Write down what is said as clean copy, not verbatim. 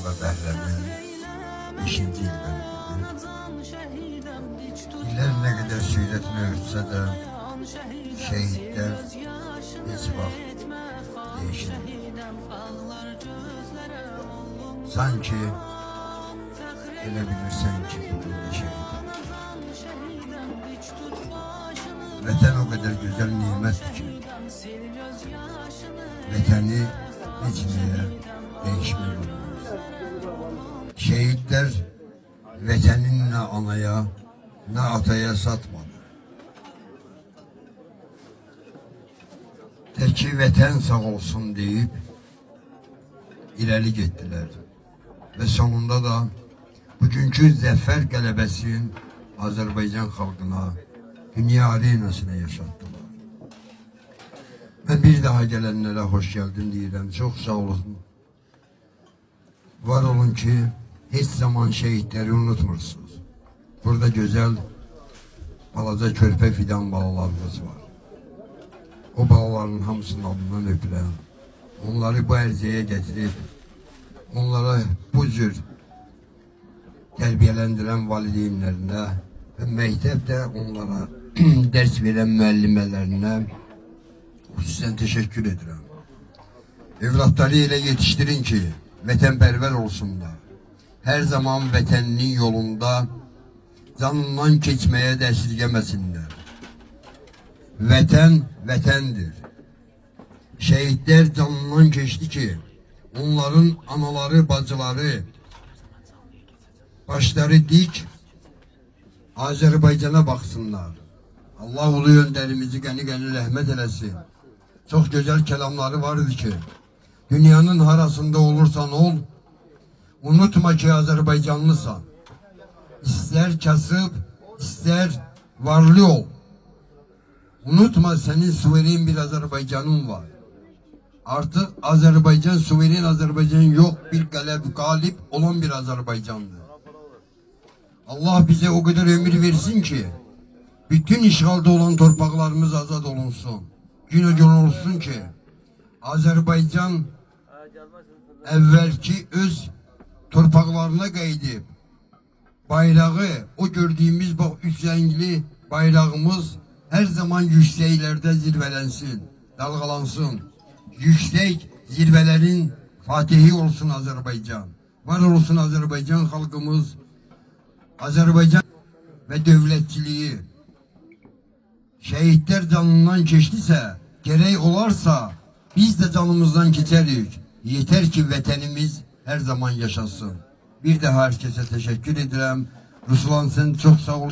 və Bəhrəmin 5-ci ildən İllər nə qədər sürətini örtsə də şehitler heç vaxt değişmir. Sanki elə bilirsən ki, bugün de şehit. Vətən o kadar güzel nimettir ki, vətəni heç nəyə değişmir. Şehitler vətənin nə anaya, nə ataya satmadı. Teki vətən sağ olsun deyip ileri gittiler. Ve sonunda da bugünkü zəfər qələbəsinin Azərbaycan xalqına, dünya arenasına yaşattılar. Ben bir daha gelenlere hoş geldin deyirəm. Çok sağ olun. Var olun ki hiç zaman şehitleri unutmursunuz. Burada güzel balaca körpə fidan balalarımız var. O balaların hamısının adından öpürəm. Onları bu ərzəyə getirip onlara bu cür tərbiyələndirən valideynlərinə və məktəbdə onlara dərs verən müəllimələrinə xüsusən teşekkür edirəm. Evlatları elə yetiştirin ki, vətənpərvər olsunlar. Her zaman vətəninin yolunda canından keçməyə də əsirgəməsinlər. Vətən vətəndir. Şehitler canından keçdi ki, onların anaları, bacıları başları dik Azerbaycan'a baksınlar. Allah ulu önderimizi gani rahmet eləsin. Çok güzel kelamları vardı ki, dünyanın harasında olursan ol, unutma ki Azerbaycanlısan. İster kasıp, ister varlı ol. Unutma senin suveren bir Azerbaycanın var. Artık Azerbaycan, suveren Azerbaycan yok, bir galip olan bir Azerbaycan'dır. Allah bize o kadar ömür versin ki, bütün işgalde olan torpaklarımız azad olunsun. Gün o gün olsun ki, Azerbaycan evvelki öz torpaklarına qaydib, bayrağı, o gördüğümüz bak üç renkli bayrağımız her zaman yükseklerde zirvelensin, dalgalansın. Yüksek zirvelerin fatihi olsun Azerbaycan. Var olsun Azerbaycan halkımız, Azerbaycan ve devletçiliği. Şehitler canından geçtiyse, gerek olarsa biz de canımızdan geçerik. Yeter ki vətənimiz her zaman yaşasın. Bir daha herkese teşekkür ederim. Ruslan sen çok sağ ol.